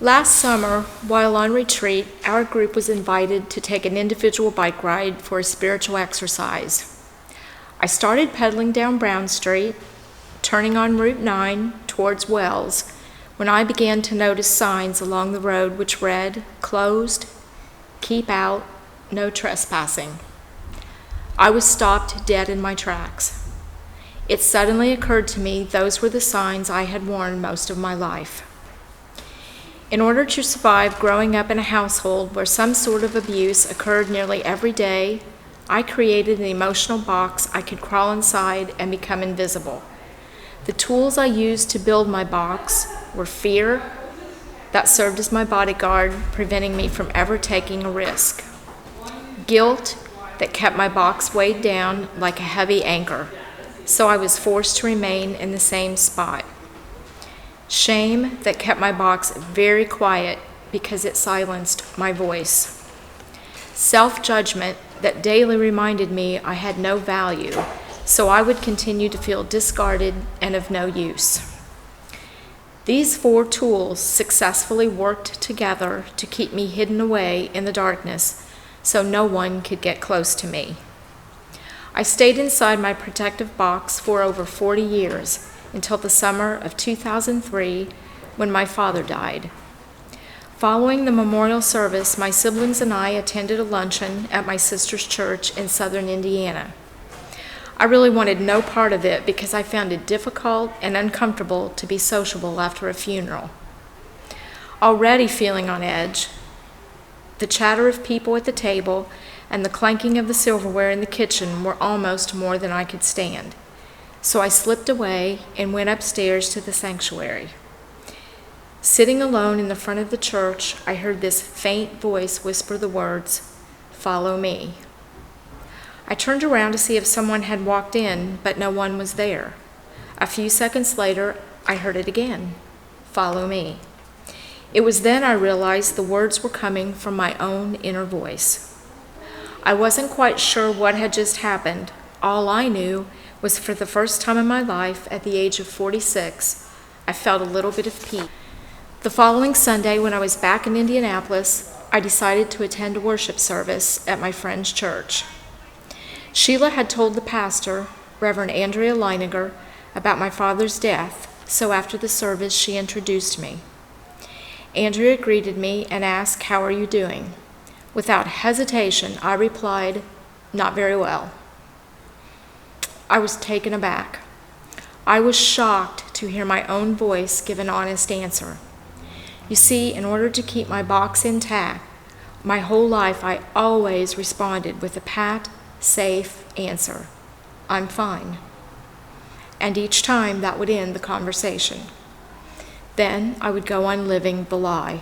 Last summer, while on retreat, our group was invited to take an individual bike ride for a spiritual exercise. I started pedaling down Brown Street, turning on Route 9 towards Wells, when I began to notice signs along the road which read, "Closed, keep out, no trespassing." I was stopped dead in my tracks. It suddenly occurred to me those were the signs I had worn most of my life. In order to survive growing up in a household where some sort of abuse occurred nearly every day, I created an emotional box I could crawl inside and become invisible. The tools I used to build my box were fear, that served as my bodyguard, preventing me from ever taking a risk; guilt, that kept my box weighed down like a heavy anchor, so I was forced to remain in the same spot; shame, that kept my box very quiet because it silenced my voice; self-judgment, that daily reminded me I had no value, so I would continue to feel discarded and of no use. These 4 tools successfully worked together to keep me hidden away in the darkness so no one could get close to me. I stayed inside my protective box for over 40 years until the summer of 2003 when my father died. Following the memorial service, my siblings and I attended a luncheon at my sister's church in southern Indiana. I really wanted no part of it because I found it difficult and uncomfortable to be sociable after a funeral. Already feeling on edge, the chatter of people at the table and the clanking of the silverware in the kitchen were almost more than I could stand. So I slipped away and went upstairs to the sanctuary. Sitting alone in the front of the church, I heard this faint voice whisper the words, "Follow me." I turned around to see if someone had walked in, but no one was there. A few seconds later, I heard it again, "Follow me." It was then I realized the words were coming from my own inner voice. I wasn't quite sure what had just happened. All I knew was for the first time in my life, at the age of 46, I felt a little bit of peace. The following Sunday, when I was back in Indianapolis, I decided to attend a worship service at my friend's church. Sheila had told the pastor, Reverend Andrea Leiniger, about my father's death, so after the service she introduced me. Andrea greeted me and asked, "How are you doing?" Without hesitation, I replied, "Not very well." I was taken aback. I was shocked to hear my own voice give an honest answer. You see, in order to keep my box intact, my whole life I always responded with a pat, safe answer, "I'm fine." And each time that would end the conversation. Then I would go on living the lie.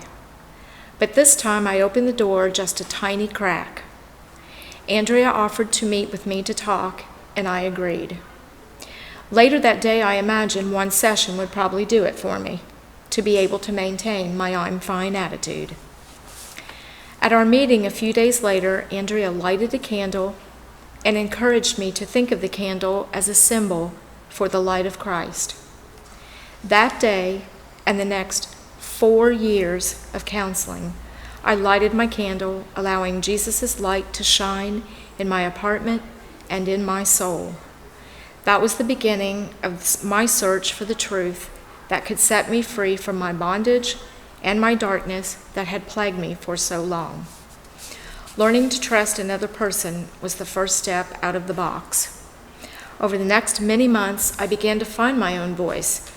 But this time I opened the door just a tiny crack. Andrea offered to meet with me to talk, and I agreed. Later that day, I imagined one session would probably do it for me, to be able to maintain my "I'm fine" attitude. At our meeting a few days later, Andrea lighted a candle and encouraged me to think of the candle as a symbol for the light of Christ. That day and the next 4 years of counseling, I lighted my candle, allowing Jesus' light to shine in my apartment and in my soul. That was the beginning of my search for the truth that could set me free from my bondage and my darkness that had plagued me for so long. Learning to trust another person was the first step out of the box. Over the next many months, I began to find my own voice,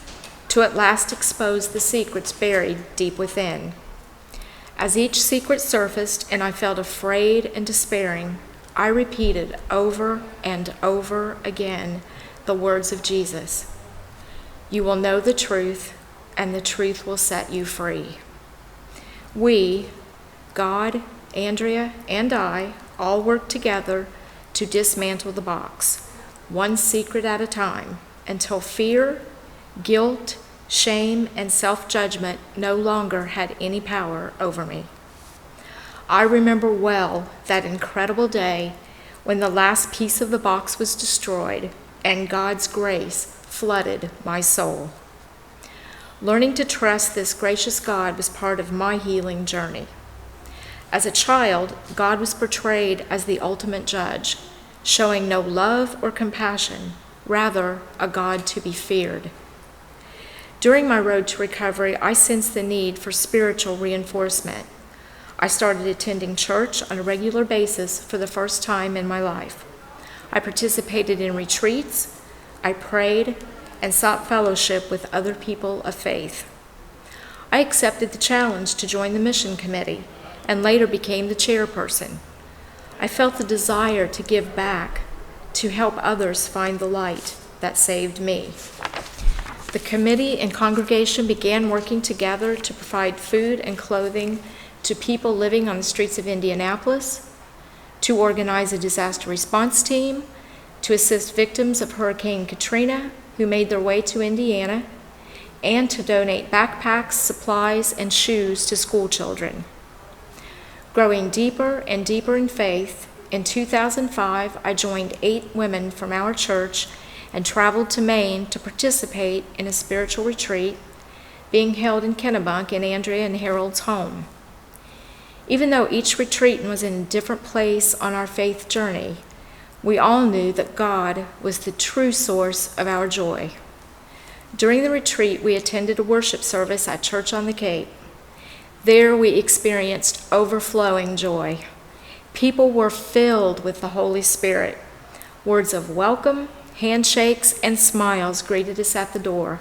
to at last expose the secrets buried deep within. As each secret surfaced and I felt afraid and despairing, I repeated over and over again the words of Jesus, "You will know the truth, and the truth will set you free." We, God, Andrea, and I, all worked together to dismantle the box, one secret at a time, until fear, guilt, shame, and self-judgment no longer had any power over me. I remember well that incredible day when the last piece of the box was destroyed and God's grace flooded my soul. Learning to trust this gracious God was part of my healing journey. As a child, God was portrayed as the ultimate judge, showing no love or compassion, rather a God to be feared. During my road to recovery, I sensed the need for spiritual reinforcement. I started attending church on a regular basis for the first time in my life. I participated in retreats, I prayed, and sought fellowship with other people of faith. I accepted the challenge to join the mission committee and later became the chairperson. I felt the desire to give back, to help others find the light that saved me. The committee and congregation began working together to provide food and clothing to people living on the streets of Indianapolis, to organize a disaster response team, to assist victims of Hurricane Katrina who made their way to Indiana, and to donate backpacks, supplies, and shoes to school children. Growing deeper and deeper in faith, in 2005, I joined 8 women from our church and traveled to Maine to participate in a spiritual retreat being held in Kennebunk in Andrea and Harold's home. Even though each retreatant was in a different place on our faith journey, we all knew that God was the true source of our joy. During the retreat, we attended a worship service at Church on the Cape. There we experienced overflowing joy. People were filled with the Holy Spirit. Words of welcome, handshakes, and smiles greeted us at the door.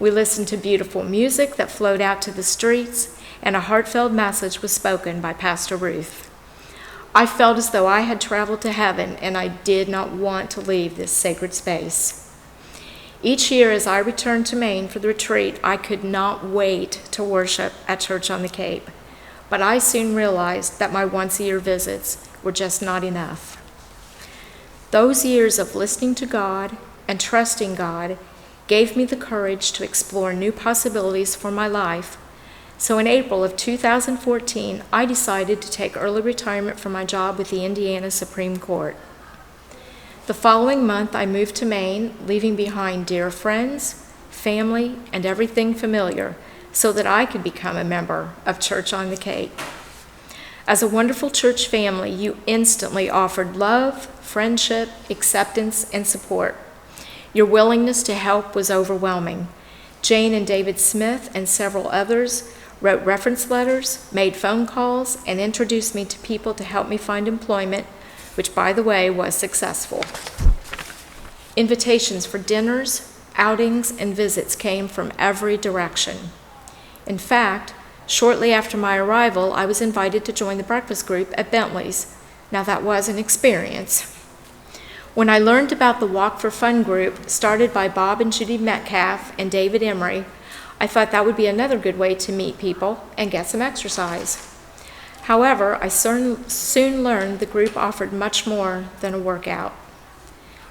We listened to beautiful music that flowed out to the streets, and a heartfelt message was spoken by Pastor Ruth. I felt as though I had traveled to heaven, and I did not want to leave this sacred space. Each year as I returned to Maine for the retreat, I could not wait to worship at Church on the Cape, but I soon realized that my once-a-year visits were just not enough. Those years of listening to God and trusting God gave me the courage to explore new possibilities for my life. So in April of 2014, I decided to take early retirement from my job with the Indiana Supreme Court. The following month, I moved to Maine, leaving behind dear friends, family, and everything familiar, so that I could become a member of Church on the Cape. As a wonderful church family, you instantly offered love, friendship, acceptance, and support. Your willingness to help was overwhelming. Jane and David Smith and several others wrote reference letters, made phone calls, and introduced me to people to help me find employment, which, by the way, was successful. Invitations for dinners, outings, and visits came from every direction. In fact, shortly after my arrival, I was invited to join the breakfast group at Bentley's. Now that was an experience. When I learned about the Walk for Fun group, started by Bob and Judy Metcalf and David Emery, I thought that would be another good way to meet people and get some exercise. However, I soon learned the group offered much more than a workout.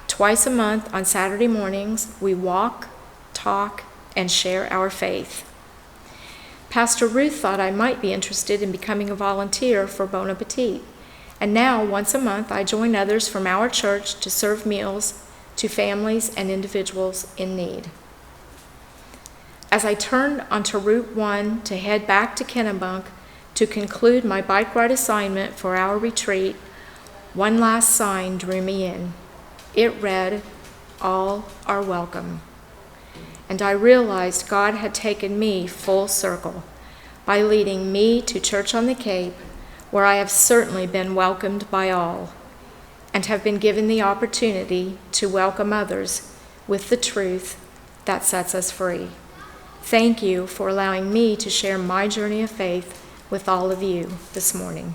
Twice a month on Saturday mornings, we walk, talk, and share our faith. Pastor Ruth thought I might be interested in becoming a volunteer for Bon Appetit, and now once a month I join others from our church to serve meals to families and individuals in need. As I turned onto Route 1 to head back to Kennebunk to conclude my bike ride assignment for our retreat, one last sign drew me in. It read, "All are welcome." And I realized God had taken me full circle by leading me to Church on the Cape, where I have certainly been welcomed by all and have been given the opportunity to welcome others with the truth that sets us free. Thank you for allowing me to share my journey of faith with all of you this morning.